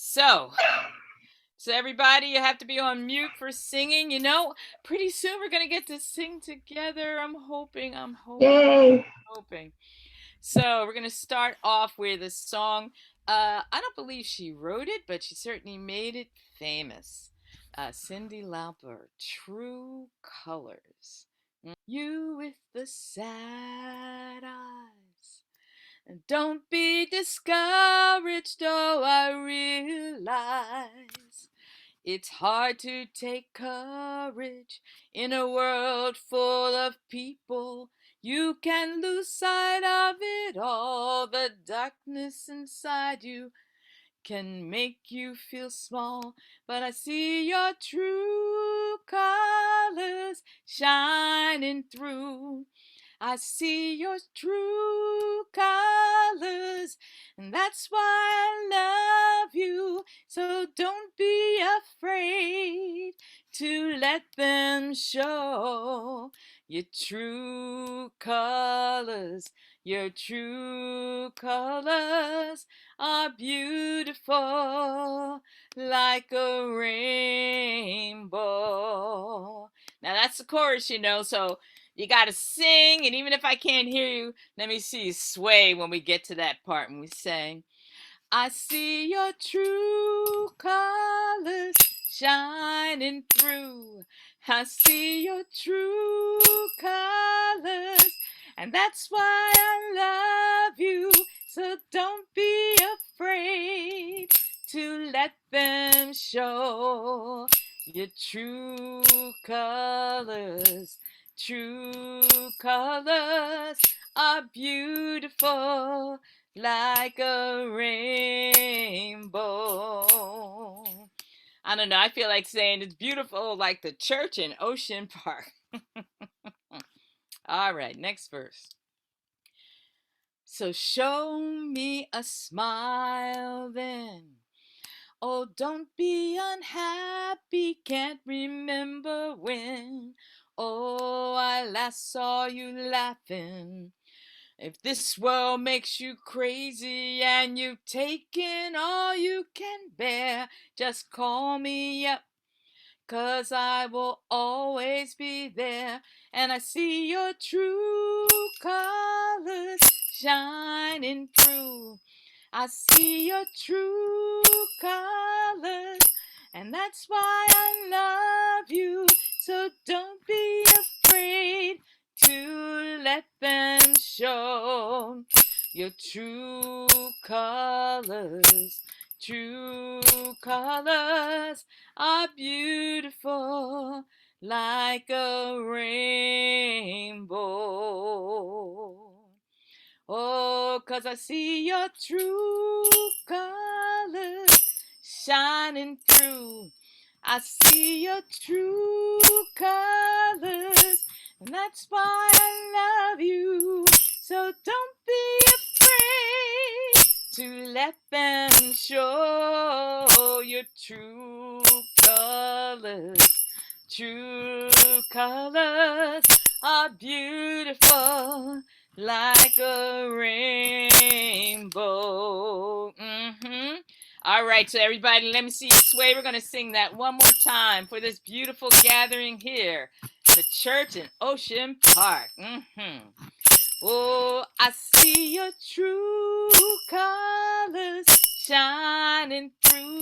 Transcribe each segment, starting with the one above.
So, so everybody, you have to be on mute for singing. Pretty soon we're gonna get to sing together. I'm hoping. Yay! Hoping. So we're gonna start off with a song. I don't believe she wrote it, but she certainly made it famous. Cyndi Lauper, "True Colors." You with the sad eyes. Don't be discouraged, though I realize it's hard to take courage in a world full of people. You can lose sight of it all. The darkness inside you can make you feel small, but I see your true colors shining through. I see your true colors, and that's why I love you. So don't be afraid to let them show your true colors. Your true colors are beautiful like a rainbow. Now that's the chorus, so you gotta sing, and even if I can't hear you, let me see you sway when we get to that part when we sing. I see your true colors shining through. I see your true colors, and that's why I love you. So don't be afraid to let them show your true colors. True colors are beautiful like a rainbow. I don't know. I feel like saying it's beautiful like the church in Ocean Park. All right, next verse. So show me a smile then. Oh, don't be unhappy, can't remember when. Oh, I last saw you laughing. If this world makes you crazy and you've taken all you can bear, just call me up, 'cause I will always be there. And I see your true colors shining through. I see your true colors, and that's why I love you. So don't be afraid to let them show your true colors. True colors are beautiful like a rainbow. Oh, 'cause I see your true colors shining through. I see your true colors, and that's why I love you. So don't be afraid to let them show your true colors. True colors are beautiful like a rainbow. All right, so everybody, let me see you sway. We're going to sing that one more time for this beautiful gathering here, the church in Ocean Park. Oh, I see your true colors shining through.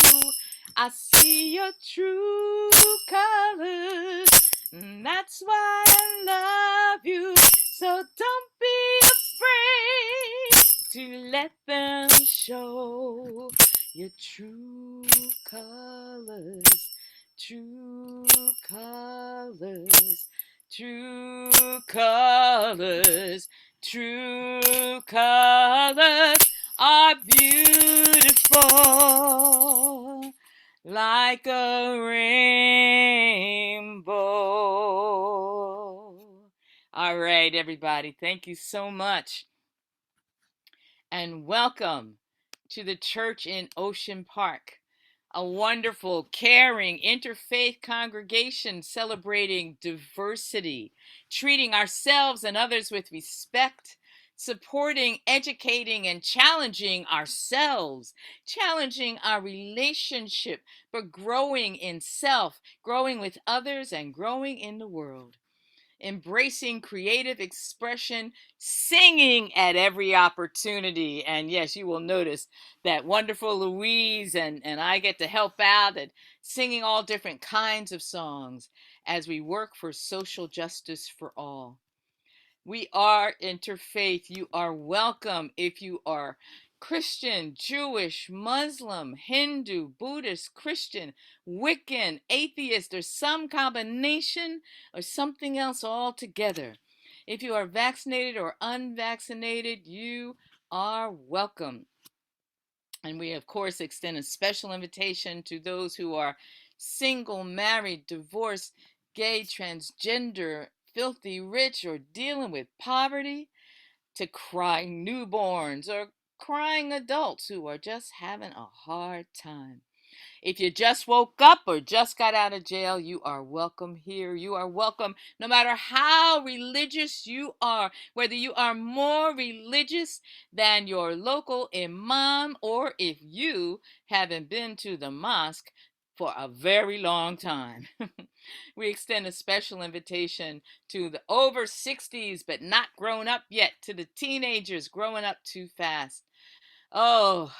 I see your true colors, and that's why I love you. So don't be afraid to let them show your true colors. True colors. True colors. True colors are beautiful like a rainbow. All right, everybody, thank you so much. And welcome to the church in Ocean Park, a wonderful, caring, interfaith congregation celebrating diversity, treating ourselves and others with respect, supporting, educating, and challenging ourselves, challenging our relationship, but growing in self, growing with others, and growing in the world. Embracing creative expression, singing at every opportunity. And yes, you will notice that wonderful Louise and I get to help out at singing all different kinds of songs as we work for social justice for all. We are interfaith. You are welcome if you are Christian, Jewish, Muslim, Hindu, Buddhist, Christian, Wiccan, atheist, or some combination or something else altogether. If you are vaccinated or unvaccinated, you are welcome. And we, of course, extend a special invitation to those who are single, married, divorced, gay, transgender, filthy rich, or dealing with poverty, to crying newborns or crying adults who are just having a hard time. If you just woke up or just got out of jail, you are welcome here. You are welcome no matter how religious you are, whether you are more religious than your local imam or if you haven't been to the mosque for a very long time. We extend a special invitation to the over 60s but not grown up yet, to the teenagers growing up too fast. Oh,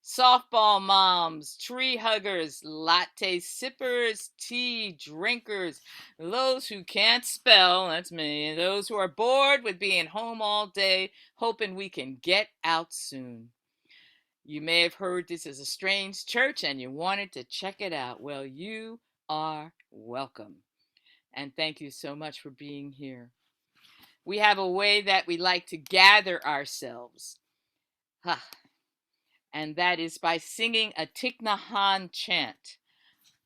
softball moms, tree huggers, latte sippers, tea drinkers, those who can't spell, that's me, those who are bored with being home all day, hoping we can get out soon. You may have heard this is a strange church and you wanted to check it out. Well, you are welcome. And thank you so much for being here. We have a way that we like to gather ourselves. And that is by singing a Thich Nhat Hanh chant.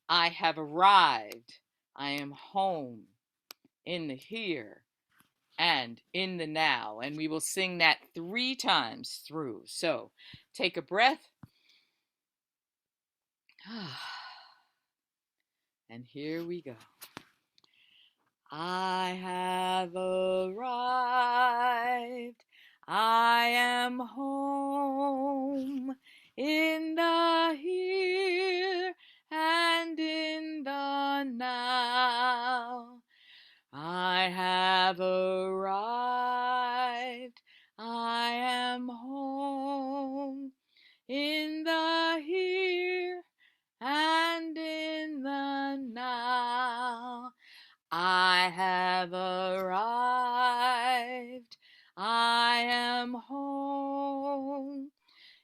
I have arrived. I am home in the here and in the now. And we will sing that 3 times through. So take a breath. And here we go. I have arrived. I am home in the here and in the now. I have arrived. I am home in the here and in the now. I have arrived. I am home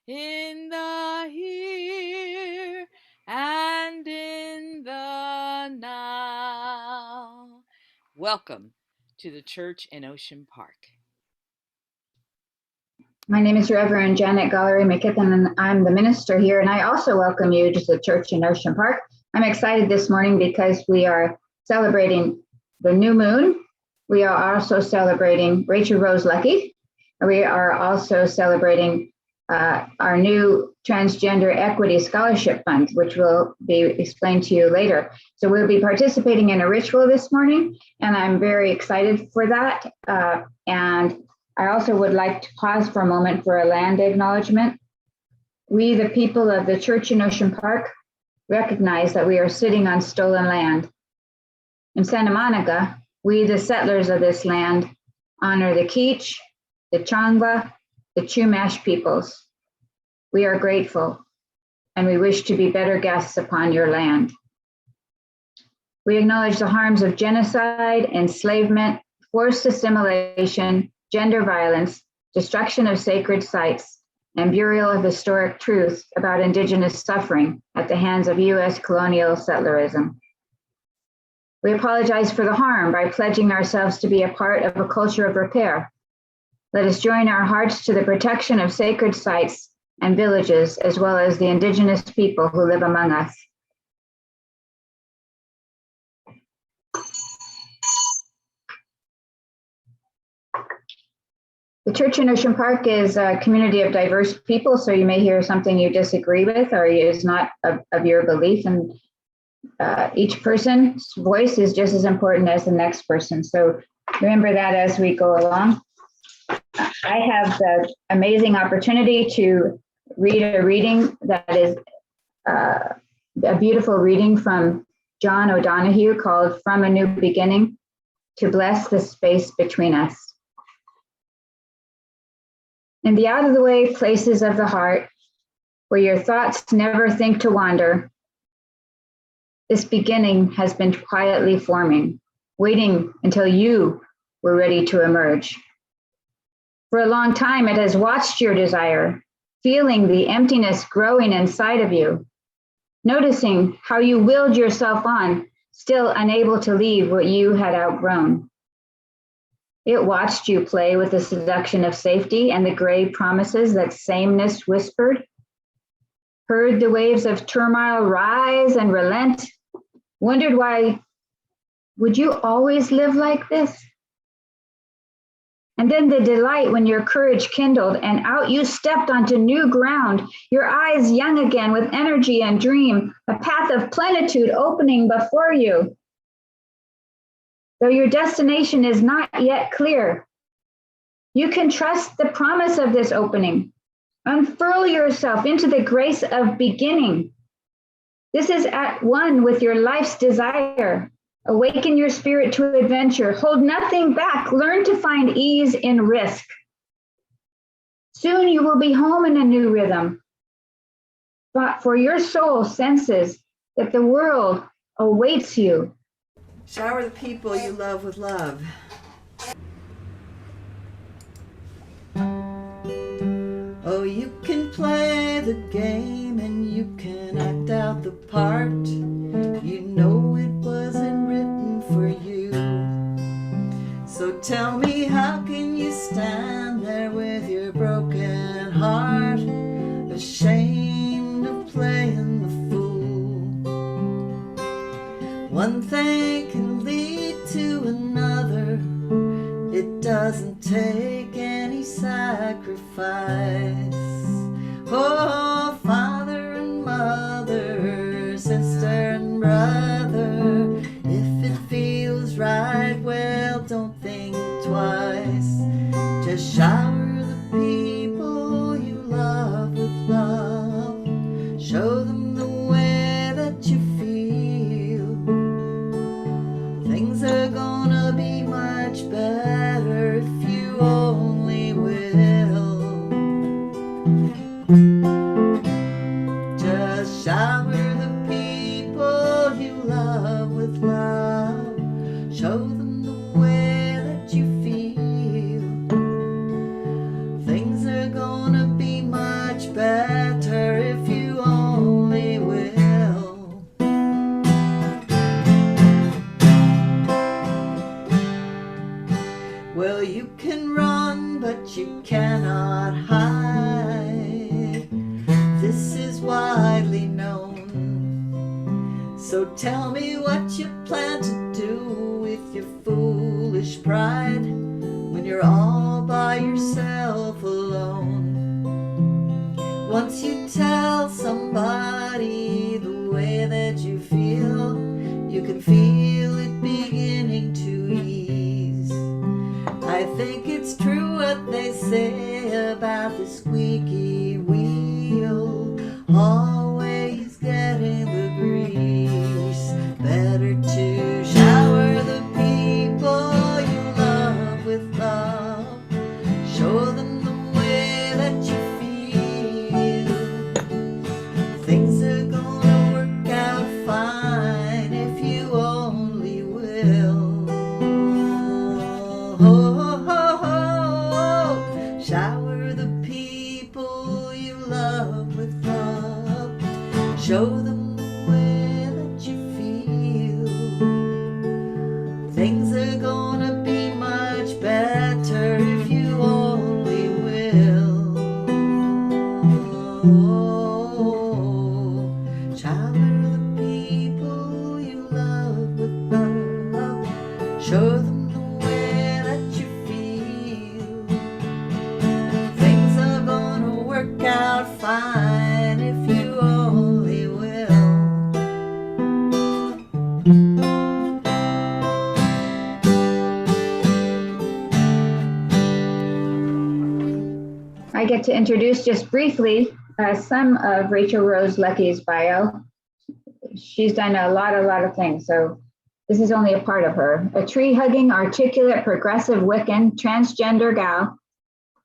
in the here and in the now. Welcome to the church in Ocean Park. My name is Reverend Janet Gallery McKithen, and I'm the minister here. And I also welcome you to the church in Ocean Park. I'm excited this morning because we are celebrating the new moon. We are also celebrating Rachael Rose Luckey. We are also celebrating our new Transgender Equity Scholarship Fund, which will be explained to you later. So we'll be participating in a ritual this morning, and I'm very excited for that. And I also would like to pause for a moment for a land acknowledgement. We, the people of the church in Ocean Park, recognize that we are sitting on stolen land. In Santa Monica, we, the settlers of this land, honor the Kizh, the Changwa, the Chumash peoples. We are grateful, and we wish to be better guests upon your land. We acknowledge the harms of genocide, enslavement, forced assimilation, gender violence, destruction of sacred sites, and burial of historic truths about Indigenous suffering at the hands of U.S. colonial settlerism. We apologize for the harm by pledging ourselves to be a part of a culture of repair. Let us join our hearts to the protection of sacred sites and villages, as well as the Indigenous people who live among us. The church in Ocean Park is a community of diverse people, so you may hear something you disagree with or is not of your belief, and each person's voice is just as important as the next person. So remember that as we go along. I have the amazing opportunity to read a reading that is a beautiful reading from John O'Donohue called From a New Beginning, to bless the space between us. In the out of the way places of the heart, where your thoughts never think to wander, this beginning has been quietly forming, waiting until you were ready to emerge. For a long time, it has watched your desire, feeling the emptiness growing inside of you, noticing how you willed yourself on, still unable to leave what you had outgrown. It watched you play with the seduction of safety and the gray promises that sameness whispered, heard the waves of turmoil rise and relent, wondered why, would you always live like this? And then the delight when your courage kindled and out you stepped onto new ground, your eyes young again with energy and dream, a path of plenitude opening before you. Though your destination is not yet clear, you can trust the promise of this opening. Unfurl yourself into the grace of beginning. This is at one with your life's desire. Awaken your spirit to adventure. Hold nothing back. Learn to find ease in risk. Soon you will be home in a new rhythm. But for your soul senses that the world awaits you. Shower the people you love with love. Oh, you can play the game and you can act out the part. You know it wasn't written for you. So tell me, how can you stand there with your broken heart, ashamed of playing the fool? One thing can lead to another. It doesn't take any sacrifice. Oh, father and mother, sister and brother, if it feels right, well, don't think twice. Just shower the people you love with love. Show them the way that you feel. Things are gonna be much better if you only will. Just shower the people you love with love. Show them the way that you feel. Things are gonna be much better if you only will. Well, you can run, but you cannot hide. This is widely known. So tell me what you plan to do with your foolish pride when you're all by yourself alone. Once you tell somebody the way that you feel, you can feel it beginning to ease. I think it's true what they say about the squeaky wheel, always getting the grease. Better to shower the people you love with love. Show them the way that you feel. Things are gonna work out fine if you only will. Shower the people you love with love. Show them the way that you feel. Things are gonna be much better if you only will. Shower the people you love with love. Show them the way that you feel. Things are gonna work out fine if you only will. I get to introduce just briefly some of Rachael Rose Luckey's bio. She's done a lot of things, so this is only a part of her. A tree-hugging, articulate, progressive Wiccan, transgender gal,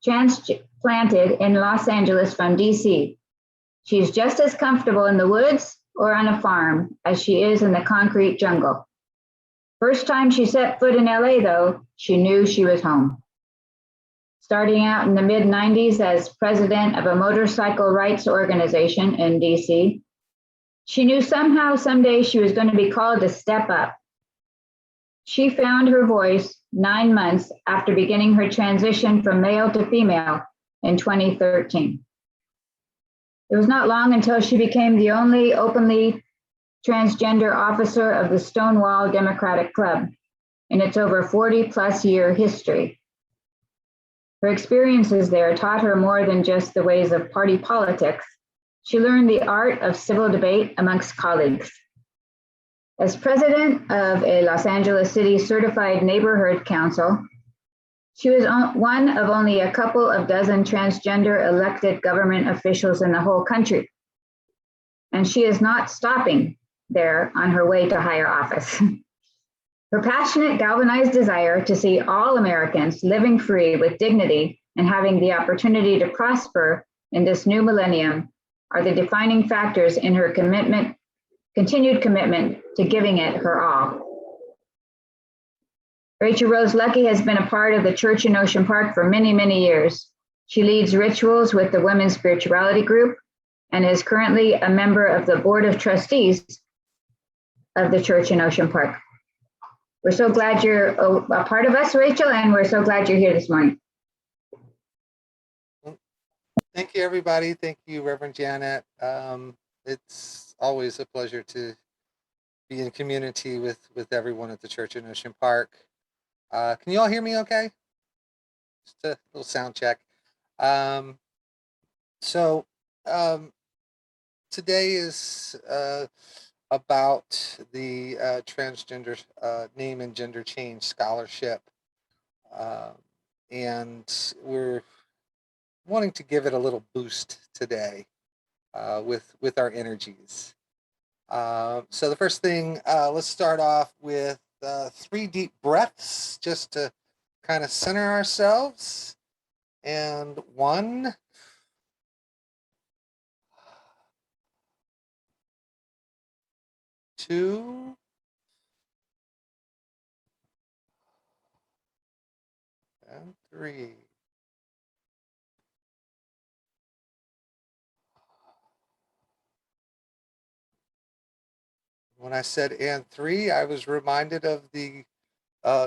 transplanted in Los Angeles from DC. She's just as comfortable in the woods or on a farm as she is in the concrete jungle. First time she set foot in LA, though, she knew she was home. Starting out in the mid-90s as president of a motorcycle rights organization in DC, she knew somehow, someday she was going to be called to step up. She found her voice 9 months after beginning her transition from male to female in 2013. It was not long until she became the only openly transgender officer of the Stonewall Democratic Club in its over 40-plus year history. Her experiences there taught her more than just the ways of party politics. She learned the art of civil debate amongst colleagues. As president of a Los Angeles City Certified Neighborhood Council, she was one of only a couple of dozen transgender elected government officials in the whole country. And she is not stopping there on her way to higher office. Her passionate, galvanized desire to see all Americans living free with dignity and having the opportunity to prosper in this new millennium are the defining factors in her continued commitment to giving it her all. Rachael Rose Luckey has been a part of the church in Ocean Park for many, many years. She leads rituals with the Women's Spirituality Group and is currently a member of the Board of Trustees of the church in Ocean Park. We're so glad you're a part of us, Rachael, and we're so glad you're here this morning. Thank you, everybody. Thank you, Reverend Janet. It's always a pleasure to be in community with everyone at the church in Ocean Park. Can you all hear me okay? Just a little sound check. Today is about the transgender name and gender change scholarship. And we're wanting to give it a little boost today with our energies. So the first thing, let's start off with 3 deep breaths just to kind of center ourselves. And 1, 2, and 3. When I said and 3, I was reminded of the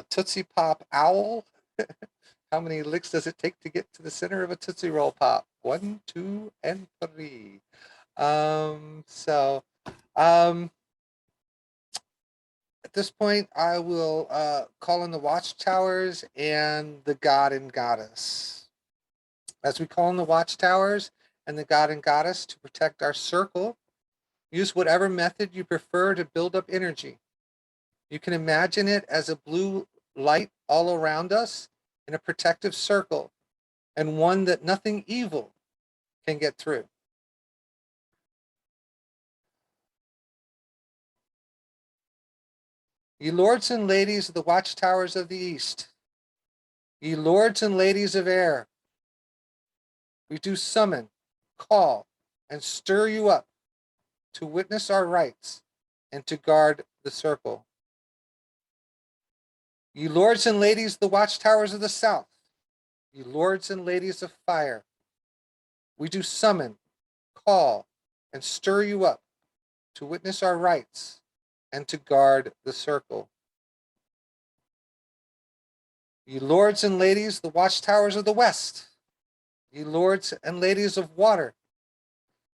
Tootsie Pop owl. How many licks does it take to get to the center of a Tootsie Roll Pop? 1, 2, and 3. At this point, I will call in the watchtowers and the God and Goddess. As we call in the watchtowers and the God and Goddess to protect our circle, use whatever method you prefer to build up energy. You can imagine it as a blue light all around us in a protective circle, and one that nothing evil can get through. Ye lords and ladies of the watchtowers of the east, ye lords and ladies of air, we do summon, call, and stir you up to witness our rights and to guard the circle. Ye lords and ladies of the watchtowers of the south, ye lords and ladies of fire, we do summon, call, and stir you up to witness our rights and to guard the circle. Ye lords and ladies of the watchtowers of the west, ye lords and ladies of water,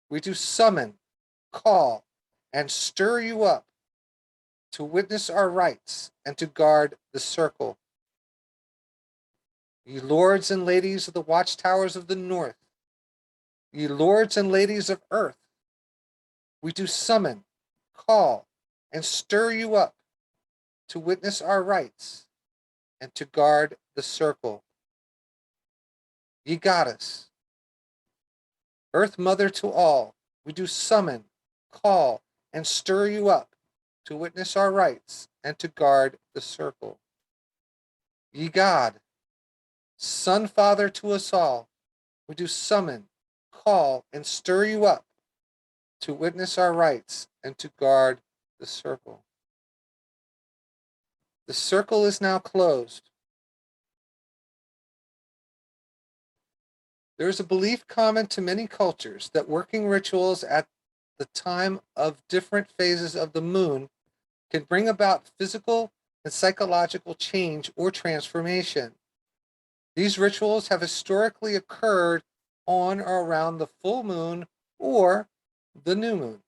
we do summon, call, and stir you up to witness our rights and to guard the circle. Ye lords and ladies of the watchtowers of the north, ye lords and ladies of earth, we do summon, call, and stir you up to witness our rights and to guard the circle. Ye Goddess, Earth Mother to all, we do summon, call, and stir you up to witness our rights and to guard the circle. Ye God, Son, Father to us all, we do summon, call, and stir you up to witness our rights and to guard the circle. The circle is now closed. There is a belief common to many cultures that working rituals at the time of different phases of the moon can bring about physical and psychological change or transformation. These rituals have historically occurred on or around the full moon or the new moon.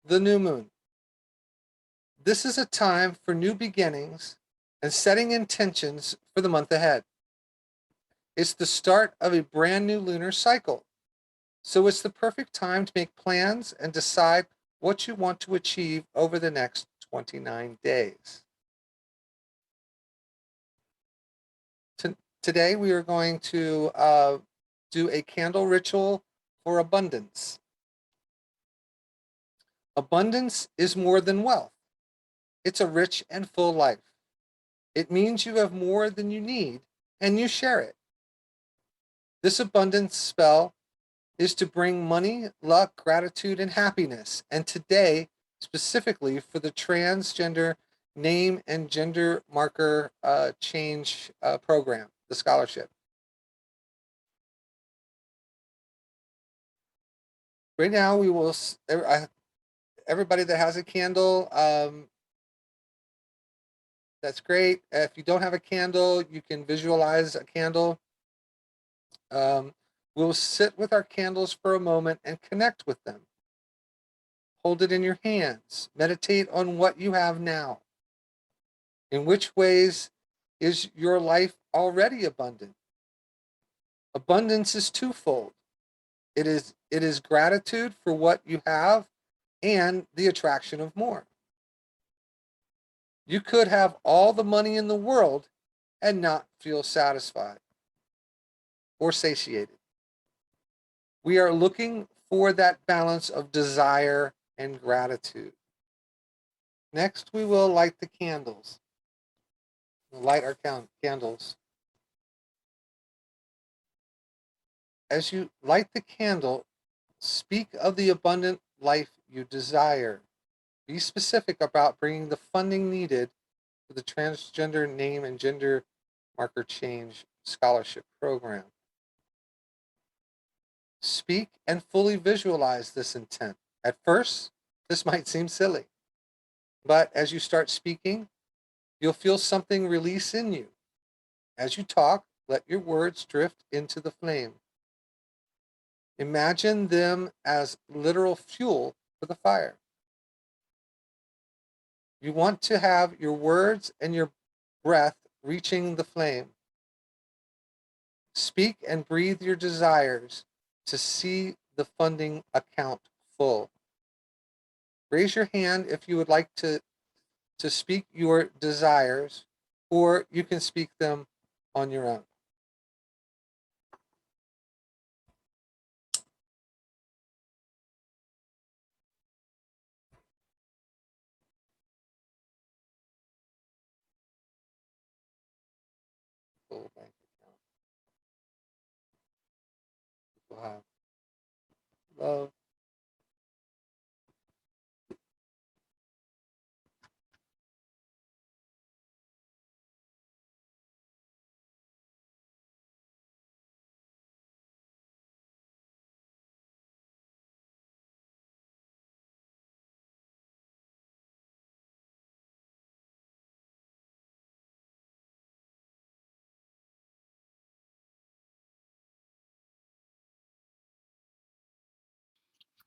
The new moon. This is a time for new beginnings and setting intentions for the month ahead. It's the start of a brand new lunar cycle. So it's the perfect time to make plans and decide what you want to achieve over the next 29 days. Today we are going to do a candle ritual for abundance. Abundance is more than wealth. It's a rich and full life. It means you have more than you need and you share it. This abundance spell is to bring money, luck, gratitude, and happiness. And today, specifically for the transgender name and gender marker change program, the scholarship. Right now, we will, everybody that has a candle, that's great. If you don't have a candle, you can visualize a candle. We'll sit with our candles for a moment and connect with them. Hold it in your hands. Meditate on what you have now. In which ways is your life already abundant? Abundance is twofold. It is gratitude for what you have and the attraction of more. You could have all the money in the world and not feel satisfied or satiated. We are looking for that balance of desire and gratitude. Next, we will light the candles. We'll light our candles. As you light the candle, speak of the abundant life you desire. Be specific about bringing the funding needed for the transgender name and gender marker change scholarship program. Speak and fully visualize this intent. At first, this might seem silly, but as you start speaking, you'll feel something release in you. As you talk, let your words drift into the flame. Imagine them as literal fuel for the fire. You want to have your words and your breath reaching the flame. Speak and breathe your desires to see the funding account full. Raise your hand if you would like to speak your desires, or you can speak them on your own. Full bank account. People have love.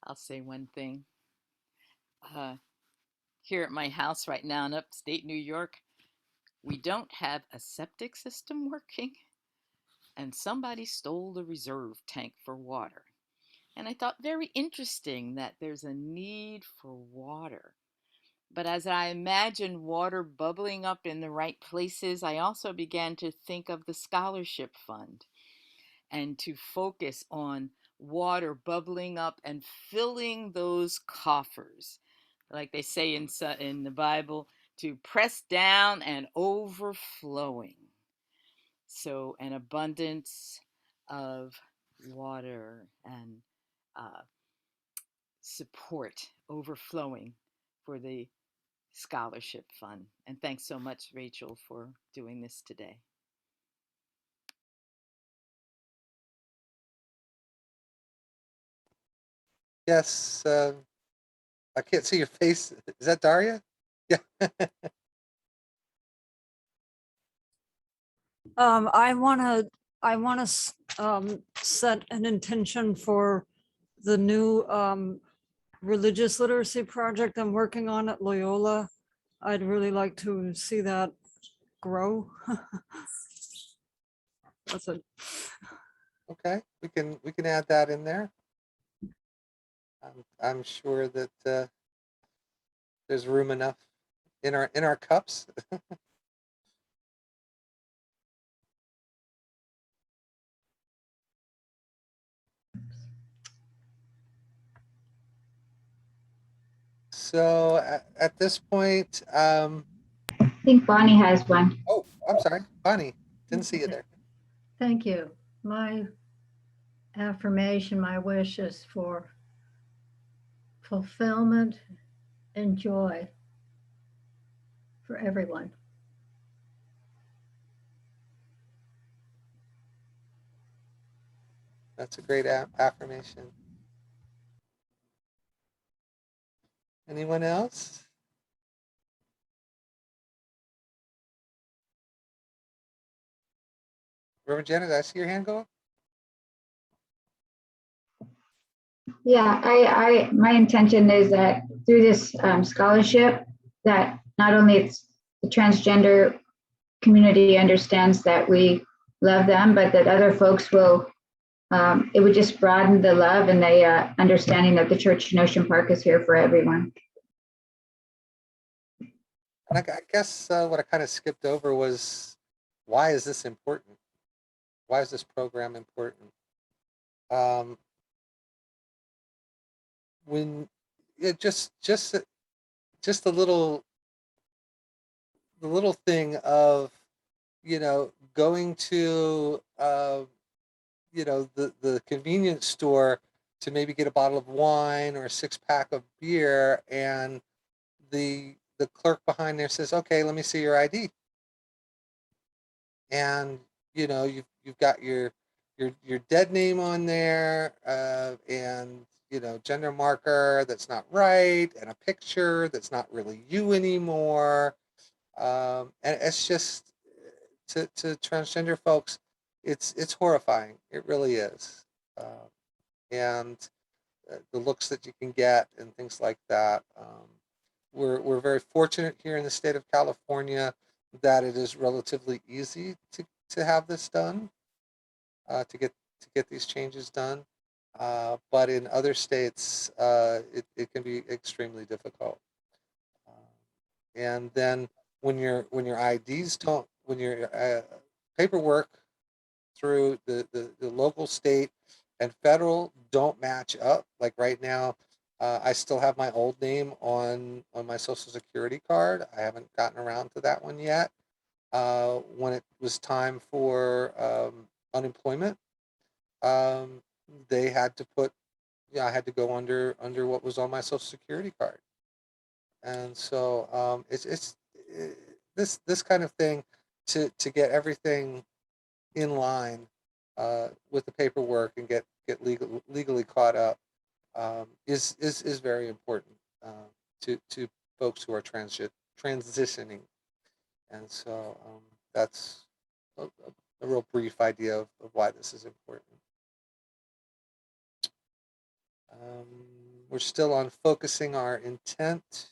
I'll say one thing. Here at my house right now in upstate New York, we don't have a septic system working, and somebody stole the reserve tank for water. And I thought very interesting that there's a need for water. But as I imagined water bubbling up in the right places, I also began to think of the scholarship fund. and to focus on water bubbling up and filling those coffers. Like they say in the Bible, to press down and overflowing. So an abundance of water and support overflowing for the scholarship fund. And thanks so much, Rachel, for doing this today. Yes, I can't see your face. Is that Daria? Yeah. I want to set an intention for the new religious literacy project I'm working on at Loyola. I'd really like to see that grow. That's it. Okay, we can add that in there. I'm sure that there's room enough in our cups. So at this point, I think Bonnie has one. oh, I'm sorry, Bonnie, didn't see you there. Thank you. My affirmation, my wish is for fulfillment and joy for everyone. That's a great affirmation. Anyone else? Reverend Janet, I see your hand go up. Yeah, my intention is that through this scholarship, that not only it's the transgender community understands that we love them, but that other folks will, it would just broaden the love and the understanding that the church in Ocean Park is here for everyone. And I guess what I kind of skipped over was, why is this important? Why is this program important? When it just the little thing of, going to the convenience store to maybe get a bottle of wine or a 6-pack of beer, and the clerk behind there says, okay, let me see your ID. And you've got your dead name on there, and gender marker that's not right, and a picture that's not really you anymore. And it's just, to transgender folks, it's horrifying. It really is. And the looks that you can get and things like that. We're very fortunate here in the state of California that it is relatively easy to have this done, to get these changes done. But in other states, it can be extremely difficult. And then when your IDs don't, when your paperwork through the local, state, and federal don't match up, like right now, I still have my old name on my Social Security card. I haven't gotten around to that one yet. When it was time for unemployment, they had to put, I had to go under what was on my Social Security card. And so it's this kind of thing, to get everything in line with the paperwork and get legally caught up, is very important to folks who are transitioning. And so that's a real brief idea of why this is important. We're still on focusing our intent.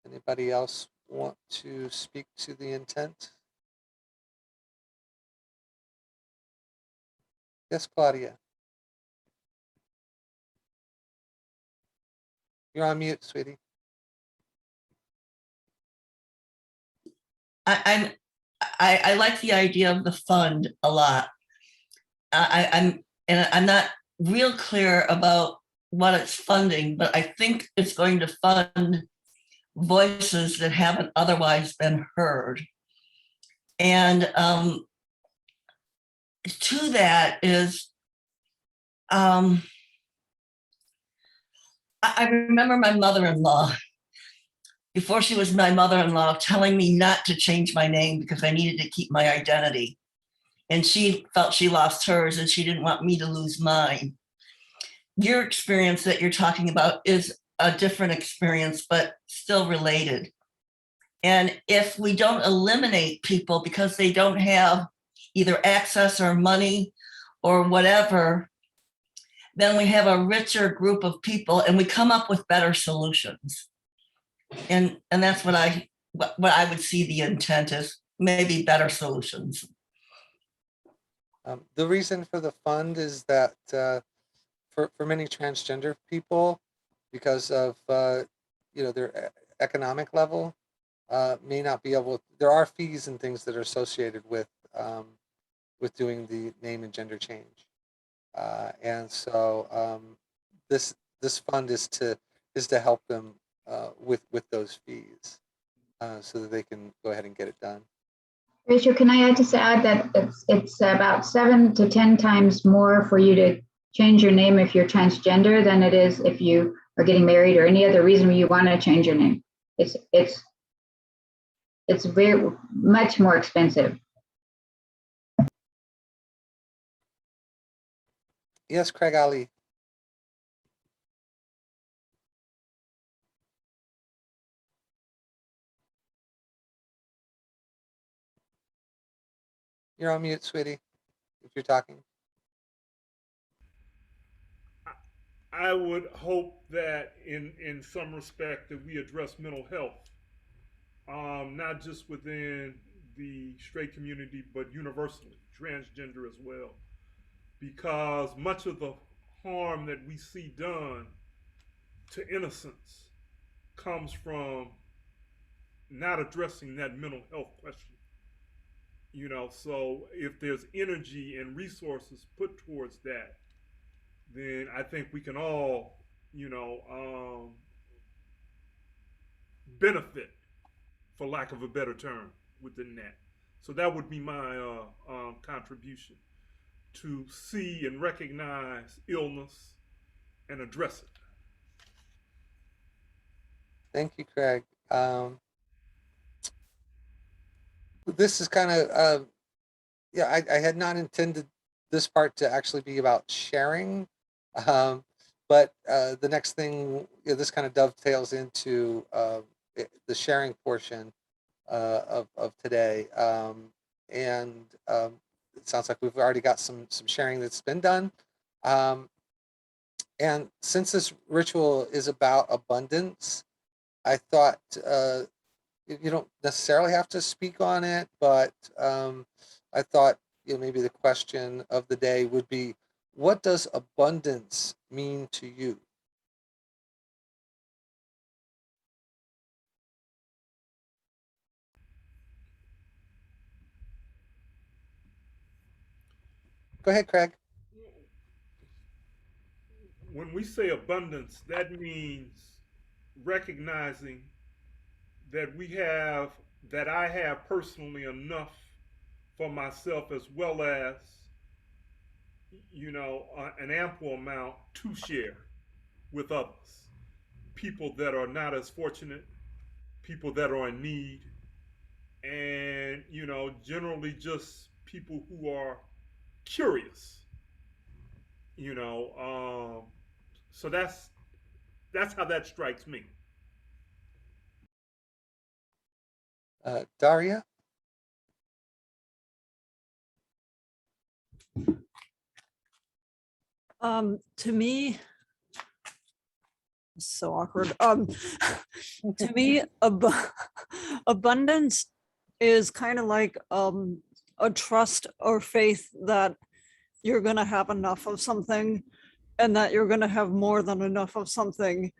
Anybody else want to speak to the intent? Yes, Claudia. You're on mute, sweetie. I like the idea of the fund a lot. I'm not real clear about what it's funding, but I think it's going to fund voices that haven't otherwise been heard. And to that is, I remember my mother-in-law, before she was my mother-in-law, telling me not to change my name because I needed to keep my identity. And she felt she lost hers and she didn't want me to lose mine. Your experience that you're talking about is a different experience, but still related. And if we don't eliminate people because they don't have either access or money or whatever, then we have a richer group of people and we come up with better solutions. And that's what I would see the intent is, maybe better solutions. The reason for the fund is that for many transgender people, because of their economic level, may not be able. There are fees and things that are associated with doing the name and gender change, and so this fund is to help them with those fees, so that they can go ahead and get it done. Rachel, can I just add that it's about 7 to 10 times more for you to change your name if you're transgender than it is if you are getting married or any other reason you want to change your name. It's very much more expensive. Yes, Craig Ali. You're on mute, sweetie, if you're talking. I would hope that in some respect that we address mental health, not just within the straight community, but universally, transgender as well. Because much of the harm that we see done to innocence comes from not addressing that mental health question. So if there's energy and resources put towards that, then I think we can all, benefit, for lack of a better term, within that. So that would be my contribution, to see and recognize illness and address it. Thank you, Craig. This is kind of, I had not intended this part to actually be about sharing, but the next thing, this kind of dovetails into the sharing portion of today. And it sounds like we've already got some sharing that's been done. And since this ritual is about abundance, I thought you don't necessarily have to speak on it, but I thought maybe the question of the day would be, what does abundance mean to you? Go ahead, Craig. When we say abundance, that means recognizing that I have personally enough for myself, as well as an ample amount to share with others, people that are not as fortunate, people that are in need, and generally just people who are curious. So that's how that strikes me. Daria? To me, so awkward. To me, abundance is kind of like a trust or faith that you're going to have enough of something and that you're going to have more than enough of something.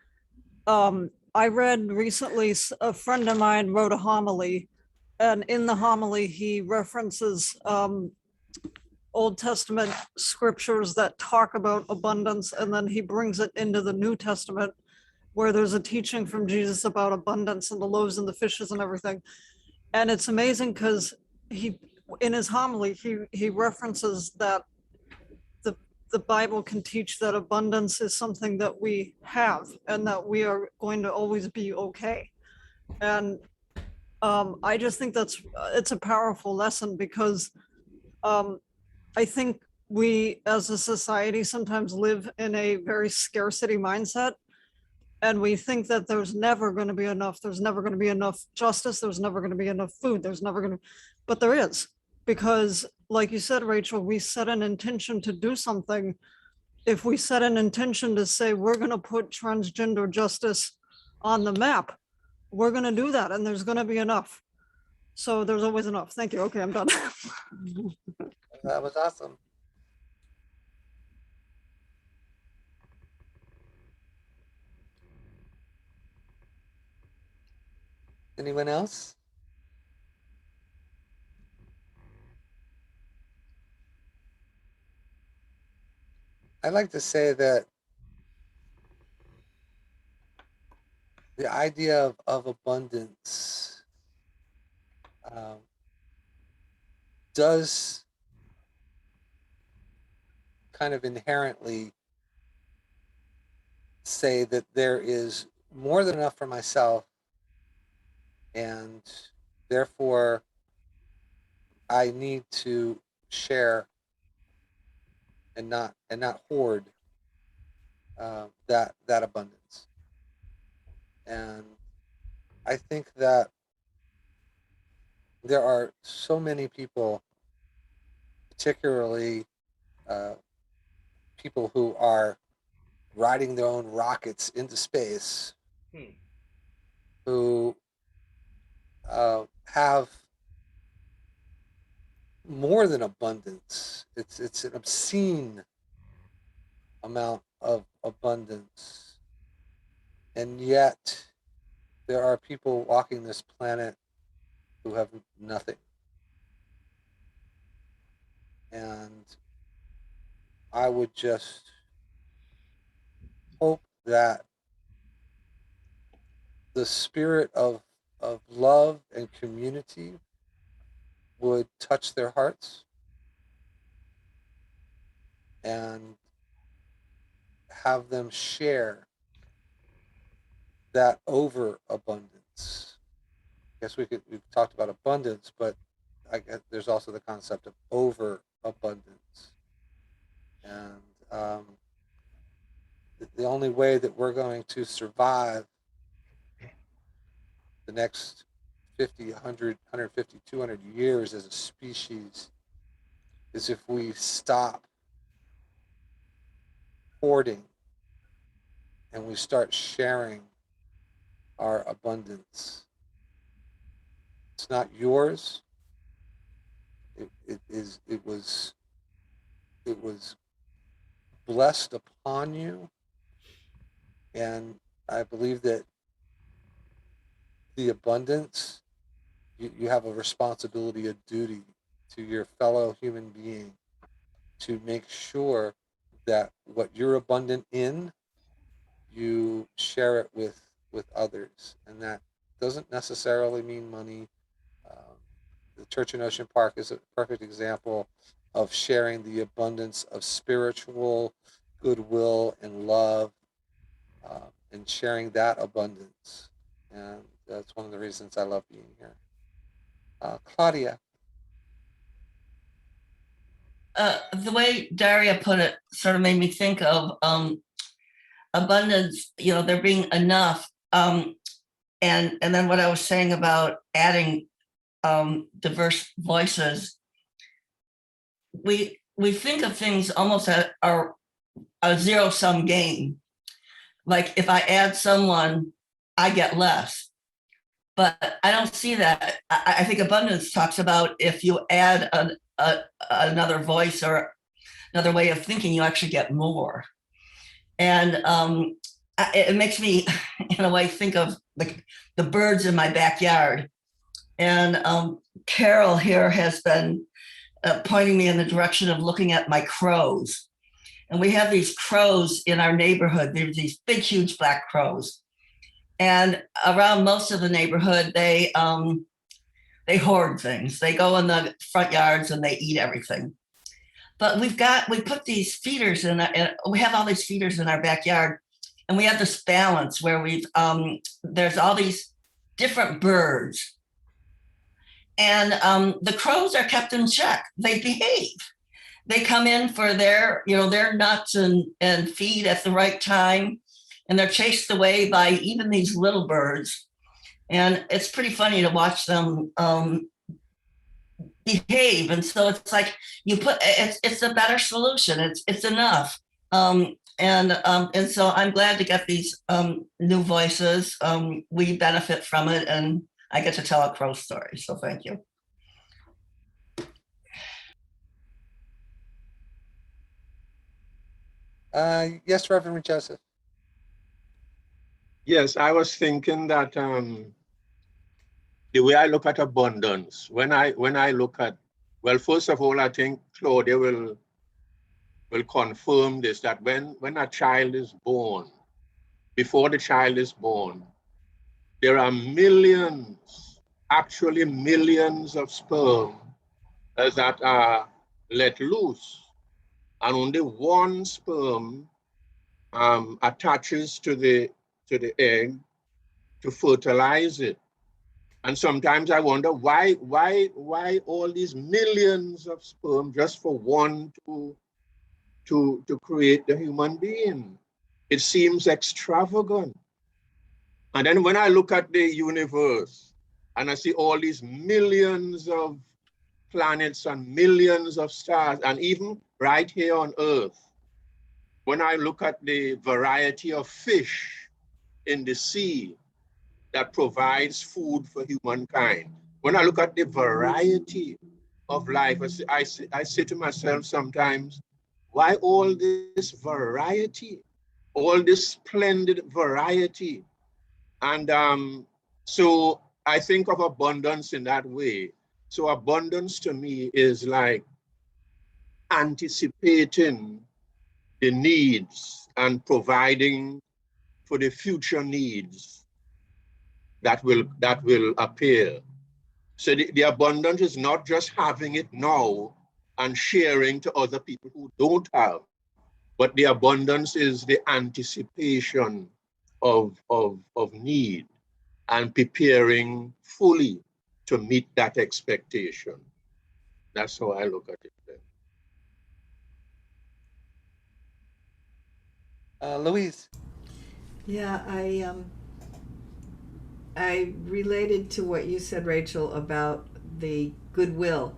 I read recently, a friend of mine wrote a homily, and in the homily he references Old Testament scriptures that talk about abundance, and then he brings it into the New Testament where there's a teaching from Jesus about abundance and the loaves and the fishes and everything. And it's amazing because he, in his homily, he references that the Bible can teach that abundance is something that we have and that we are going to always be okay. And I just think it's a powerful lesson because I think we as a society sometimes live in a very scarcity mindset. And we think that there's never going to be enough. There's never going to be enough justice. There's never going to be enough food. There's never going to, but there is. Because like you said, Rachel, we set an intention to do something. If we set an intention to say, we're going to put transgender justice on the map, we're going to do that. And there's going to be enough. So there's always enough. Thank you. Okay, I'm done. That was awesome. Anyone else? I'd like to say that the idea of abundance does kind of inherently say that there is more than enough for myself, and therefore I need to share and not hoard that abundance. And I think that there are so many people, particularly people who are riding their own rockets into space, who have more than abundance. It's an obscene amount of abundance, and yet there are people walking this planet who have nothing. And I would just hope that the spirit of love and community would touch their hearts and have them share that overabundance. I guess we've talked about abundance, but I guess there's also the concept of overabundance. And the only way that we're going to survive the next 50, 100, 150, 200 years as a species is if we stop hoarding and we start sharing our abundance. It's not yours. It was blessed upon you, and I believe that the abundance, you have a responsibility, a duty to your fellow human being to make sure that what you're abundant in, you share it with others. And that doesn't necessarily mean money. The church in Ocean Park is a perfect example of sharing the abundance of spiritual goodwill and love, and sharing that abundance. And that's one of the reasons I love being here. Claudia. The way Daria put it sort of made me think of abundance, there being enough. And then what I was saying about adding diverse voices. We think of things almost as a zero-sum game. Like if I add someone, I get less. But I don't see that. I think abundance talks about if you add another voice or another way of thinking, you actually get more. And it makes me, in a way, think of the birds in my backyard. And Carol here has been pointing me in the direction of looking at my crows. And we have these crows in our neighborhood. There's these big, huge black crows. And around most of the neighborhood, they hoard things. They go in the front yards and they eat everything. But we put these feeders in, we have all these feeders in our backyard, and we have this balance where there's all these different birds, and the crows are kept in check. They behave. They come in for their nuts and feed at the right time, and they're chased away by even these little birds. And it's pretty funny to watch them behave. And so it's like it's a better solution. It's enough. And so I'm glad to get these new voices. We benefit from it, and I get to tell a crow story. So thank you. Yes, Reverend Joseph. Yes, I was thinking that the way I look at abundance, when I look at, well, first of all, I think Claudia will confirm this, that when a child is born, before the child is born, there are millions, actually millions of sperm that are let loose, and only one sperm attaches to the egg to fertilize it. And sometimes I wonder why all these millions of sperm just for one to create the human being. It seems extravagant. And then when I look at the universe and I see all these millions of planets and millions of stars, and even right here on Earth, when I look at the variety of fish in the sea that provides food for humankind, when I look at the variety of life, I say to myself sometimes, why all this variety, all this splendid variety? And so I think of abundance in that way. So abundance to me is like anticipating the needs and providing for the future needs that will appear. So the abundance is not just having it now and sharing to other people who don't have, but the abundance is the anticipation of need and preparing fully to meet that expectation. That's how I look at it. Louise. Yeah, I related to what you said, Rachel, about the goodwill,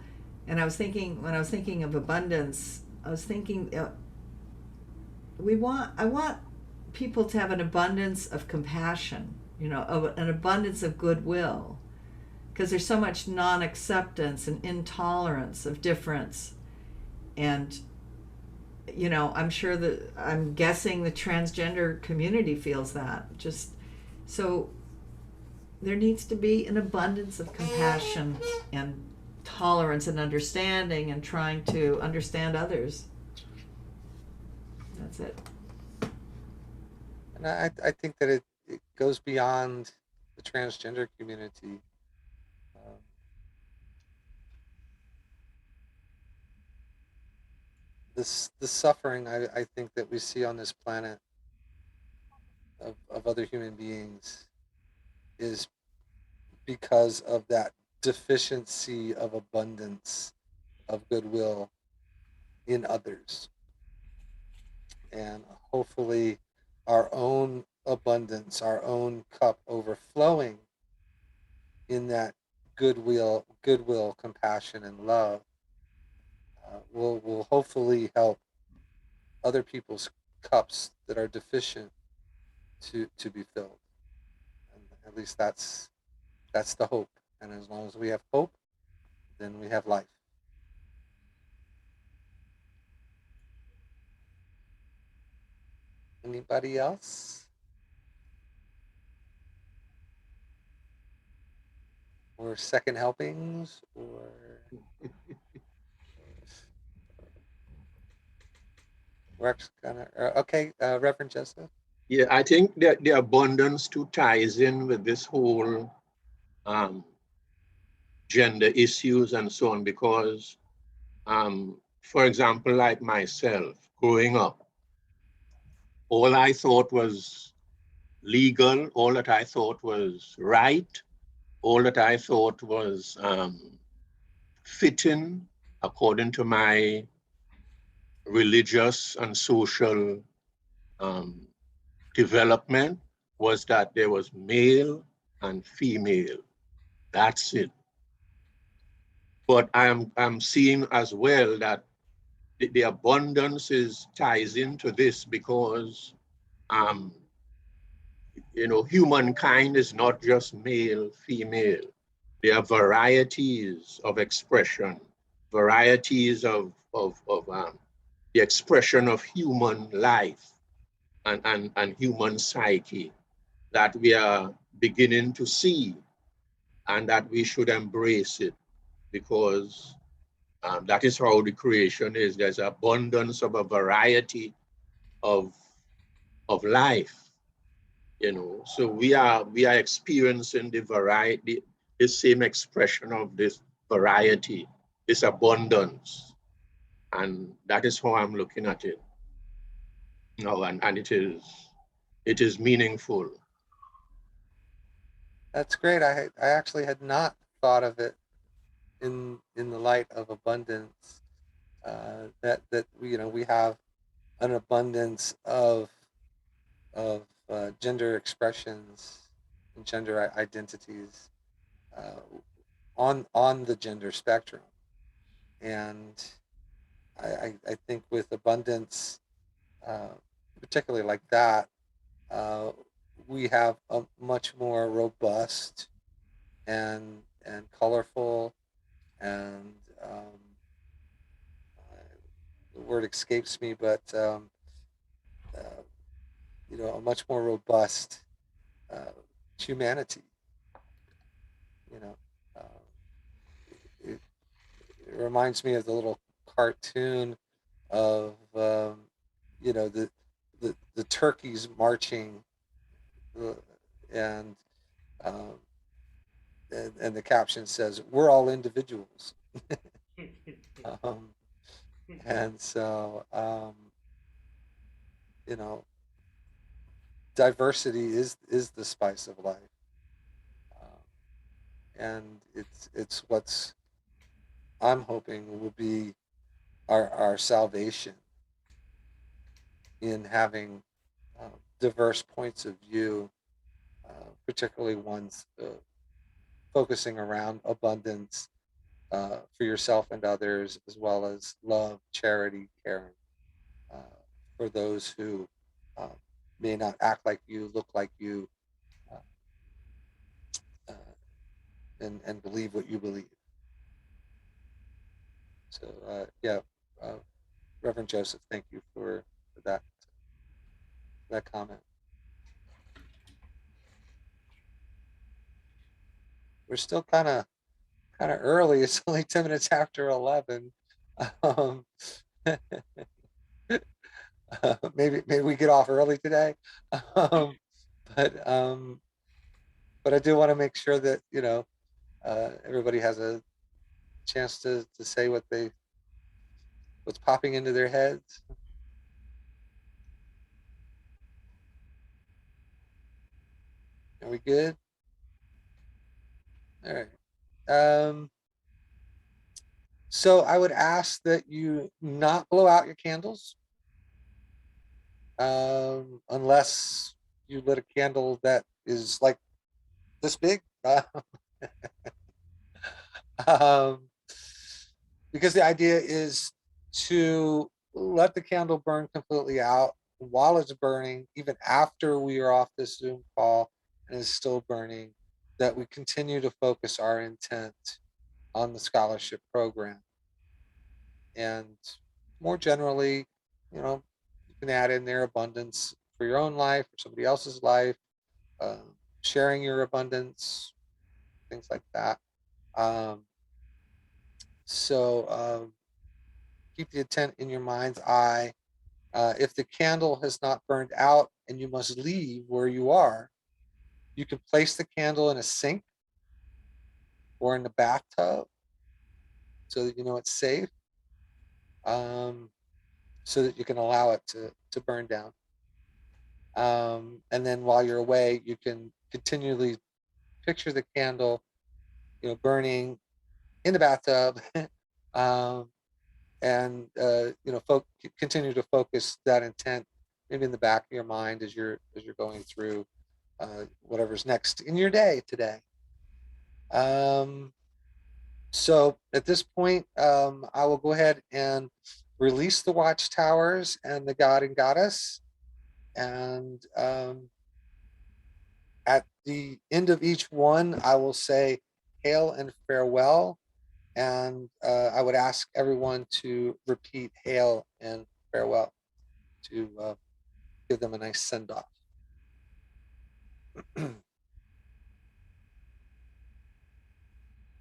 and I was thinking, when I was thinking of abundance, I was thinking I want people to have an abundance of compassion, an abundance of goodwill, because there's so much non-acceptance and intolerance of difference. And I'm guessing the transgender community feels that. Just so there needs to be an abundance of compassion and tolerance and understanding and trying to understand others. That's it. And I think that it goes beyond the transgender community. The suffering I think that we see on this planet of other human beings is because of that deficiency of abundance of goodwill in others. And hopefully our own abundance, our own cup overflowing in that goodwill, compassion, and love will hopefully help other people's cups that are deficient to be filled. And at least that's the hope. And as long as we have hope, then we have life. Anybody else? Or second helpings, or Works kind of okay. Reverend Joseph. Yeah, I think that the abundance too ties in with this whole gender issues and so on, because, for example, like myself, growing up, all I thought was legal, all that I thought was right, all that I thought was fitting according to my religious and social um, development was that there was male and female. That's it. But I'm seeing as well that the abundance ties into this because um, humankind is not just male, female. There are varieties of expression, varieties of the expression of human life and human psyche that we are beginning to see, and that we should embrace it because that is how the creation is. There's abundance of a variety of life, So we are experiencing the variety, the same expression of this variety, this abundance, and that is how I'm looking at it. And it is meaningful. That's great. I actually had not thought of it in the light of abundance. That we have an abundance of gender expressions and gender identities on the gender spectrum, and I think with abundance, particularly like that, we have a much more robust and colorful and the word escapes me, but uh, a much more robust humanity. You know, it, it reminds me of the little cartoon of the turkeys marching, uh, and um, and the caption says, "We're all individuals." um, and so you know diversity is the spice of life, um, and it's what's I'm hoping will be our salvation in having diverse points of view, particularly ones focusing around abundance for yourself and others, as well as love, charity, caring uh, for those who uh, may not act like you, look like you, uh, uh, and believe what you believe. So, yeah, uh, Reverend Joseph, thank you for that comment. We're still kind of early. It's only 10 minutes after 11. Um, maybe we get off early today. Um, but I do want to make sure that everybody has a chance to say what's popping into their heads. Are we good? All right. So I would ask that you not blow out your candles, unless you lit a candle that is like this big. Um, because the idea is to let the candle burn completely out while it's burning, even after we are off this Zoom call and it's still burning, that we continue to focus our intent on the scholarship program. And more generally, you can add in their abundance for your own life or somebody else's life, sharing your abundance, things like that. Um, so keep the intent in your mind's eye If the candle has not burned out and you must leave where you are, you can place the candle in a sink or in the bathtub so that you know it's safe, so that you can allow it to burn down. And then while you're away, you can continually picture the candle, burning in the bathtub, and continue to focus that intent maybe in the back of your mind as you're going through whatever's next in your day today. So at this point, I will go ahead and release the watchtowers and the god and goddess. And at the end of each one, I will say hail and farewell. And I would ask everyone to repeat hail and farewell to give them a nice send-off.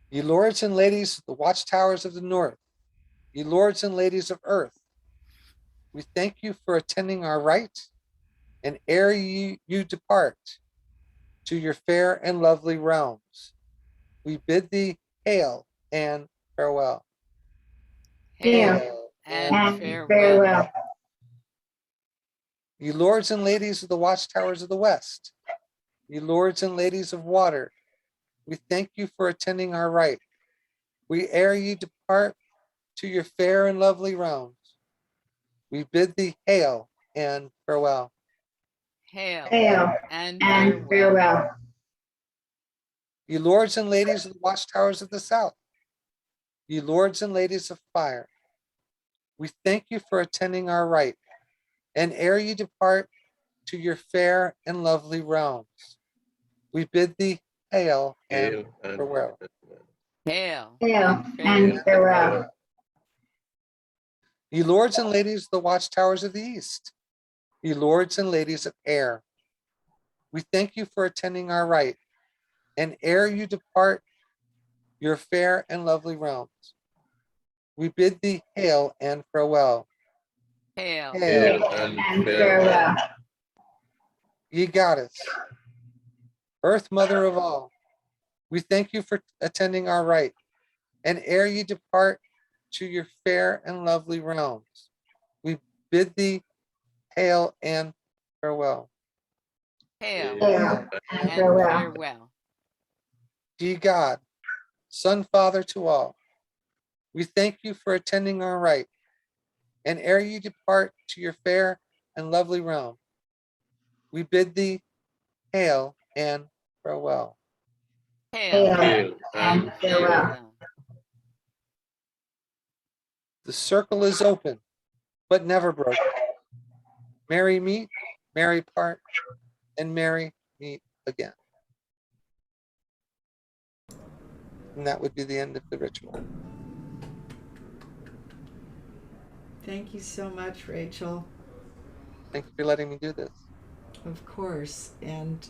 Ye lords and ladies of the watchtowers of the north, ye lords and ladies of earth, we thank you for attending our rite, and ere you depart to your fair and lovely realms, we bid thee hail and farewell. Hail and And farewell. farewell. Ye lords and ladies of the watchtowers of the west, ye lords and ladies of water, we thank you for attending our rite. We ere you depart to your fair and lovely realms, we bid thee hail and farewell. Hail Hail and and farewell. farewell. Ye lords and ladies of the watchtowers of the south, ye lords and ladies of fire, we thank you for attending our rite. And ere you depart to your fair and lovely realms, we bid thee hail and farewell. Hail Hail and farewell. Ye lords and ladies of the watchtowers of the east, ye lords and ladies of air, we thank you for attending our rite. And ere you depart your fair and lovely realms, we bid thee hail and farewell. Hail Hail and farewell. Ye goddess, earth mother of all, we thank you for attending our rite. And ere you depart to your fair and lovely realms, we bid thee hail and farewell. Hail Hail and and farewell. farewell. Ye God, Son, Father to all, we thank you for attending our rite. And ere you depart to your fair and lovely realm, we bid thee hail and farewell. Hail Hail and farewell. The circle is open, but never broken. Merry meet, merry part, and merry meet again. And that would be the end of the ritual. Thank you so much, Rachel. Thank you for letting me do this. Of course. And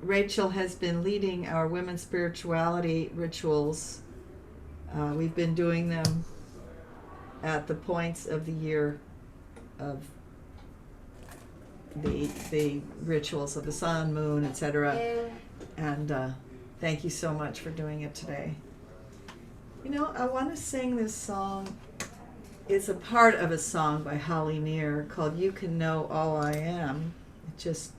Rachel has been leading our women's spirituality rituals. We've been doing them at the points of the year of the rituals of the sun, moon, etc. And thank you so much for doing it today. I want to sing this song. It's a part of a song by Holly Near called You Can Know All I Am. It just...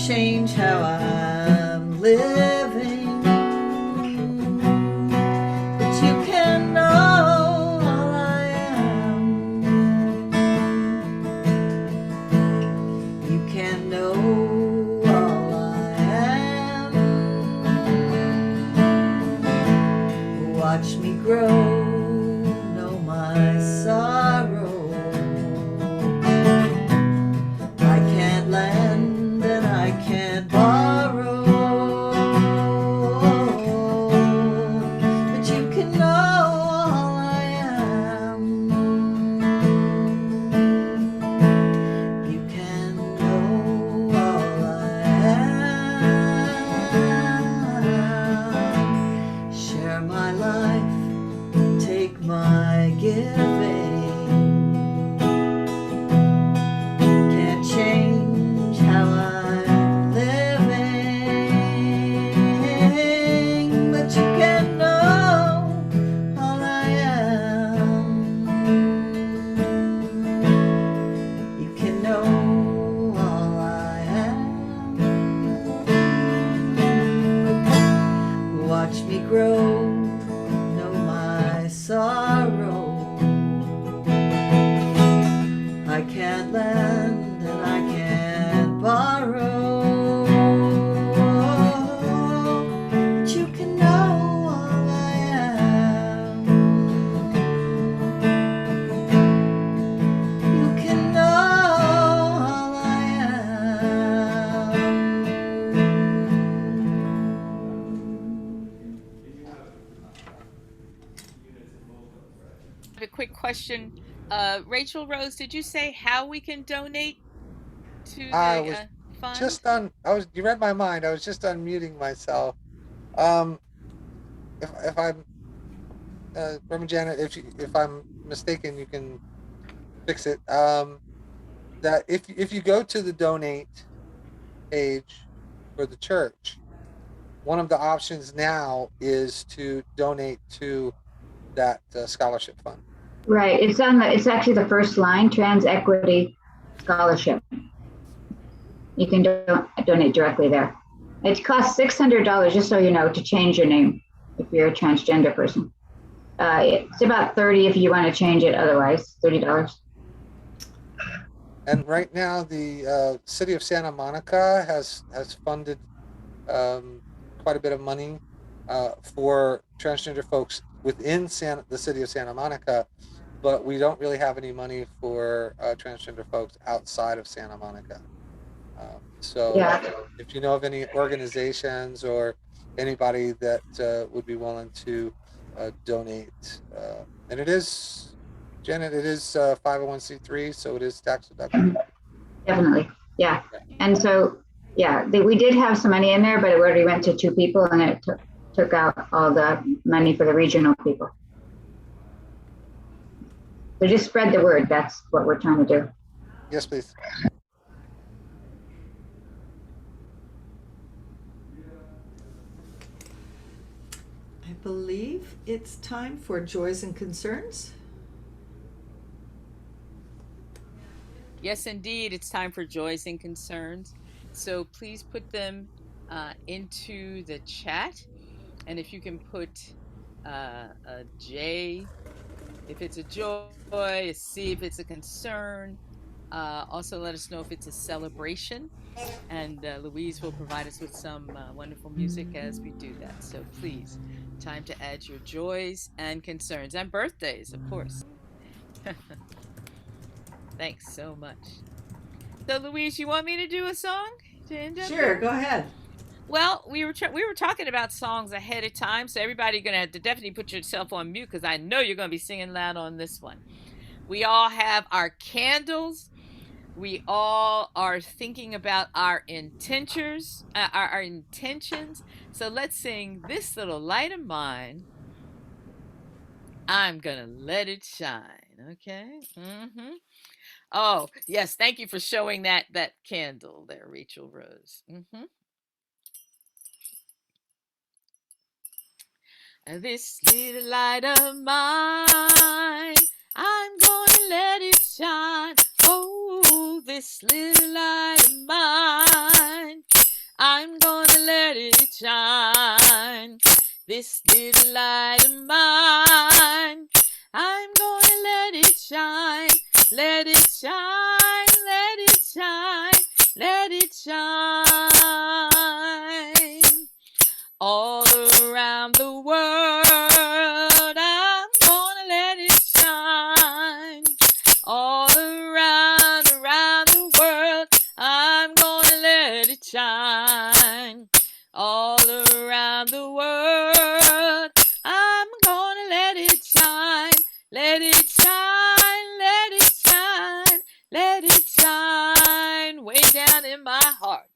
change how I'm living, but you can know all I am. You can know all I am. Watch me grow, know my sorrow. question. Rachel Rose, did you say how we can donate to I the was fund? just you read my mind. I was just unmuting myself. If I'm Reverend Janet, if I'm mistaken, you can fix it. That if you go to the donate page for the church, one of the options now is to donate to that scholarship fund. Right. It's actually the first line, Trans Equity Scholarship. You can donate directly there. It costs $600, just so you know, to change your name if you're a transgender person. It's about $30 if you want to change it. Otherwise, $30. And right now, the city of Santa Monica has funded quite a bit of money for transgender folks within the city of Santa Monica, but we don't really have any money for transgender folks outside of Santa Monica. So Yeah. if you know of any organizations or anybody that would be willing to donate, and it is, Janet, it is 501c3, so it is tax deductible. Definitely. Yeah. And so, yeah, we did have some money in there, but it already went to 2 people, and it took out all the money for the regional people. So just spread the word. That's what we're trying to do. Yes, please. I believe it's time for joys and concerns. Yes, indeed. It's time for joys and concerns. So please put them into the chat. And if you can put a J if it's a joy, a C if it's a concern. Also, let us know if it's a celebration. And Louise will provide us with some wonderful music as we do that. So please, time to add your joys and concerns and birthdays, of course. Thanks so much. So, Louise, you want me to do a song to end up? Sure, go ahead. Well, we were talking about songs ahead of time, so everybody's gonna have to definitely put yourself on mute because I know you're gonna be singing loud on this one. We all have our candles. We all are thinking about our intentions. Our intentions. So let's sing "This Little Light of Mine." I'm gonna let it shine. Okay. Mm-hmm. Oh yes, thank you for showing that candle there, Rachel Rose. Mm-hmm. This little light of mine, I'm gonna let it shine. Oh, this little light of mine, I'm gonna let it shine. This little light of mine, I'm gonna let it shine. Let it shine, let it shine, let it shine. All around the world, I'm gonna let it shine. All around the world, I'm gonna let it shine. All around the world, I'm gonna let it shine. Let it shine, let it shine, let it shine. Way down in my heart.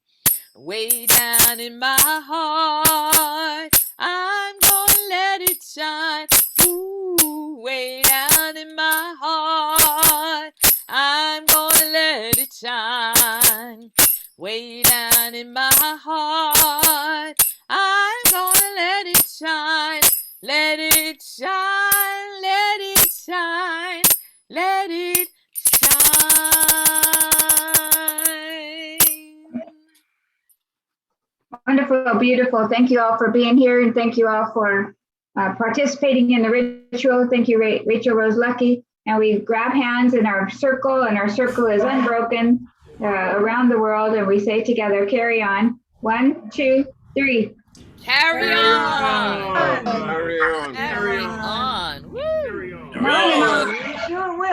Way down in my heart, I'm gonna let it shine. Ooh, way down in my heart, I'm gonna let it shine. Way down in my heart, I'm gonna let it shine. Let it shine, let it shine, let it shine. Wonderful, beautiful. Thank you all for being here, and thank you all for participating in the ritual. Thank you, Rachel Rose Luckey. And we grab hands in our circle, and our circle is unbroken around the world. And we say together, carry on. 1, 2, 3. Carry on.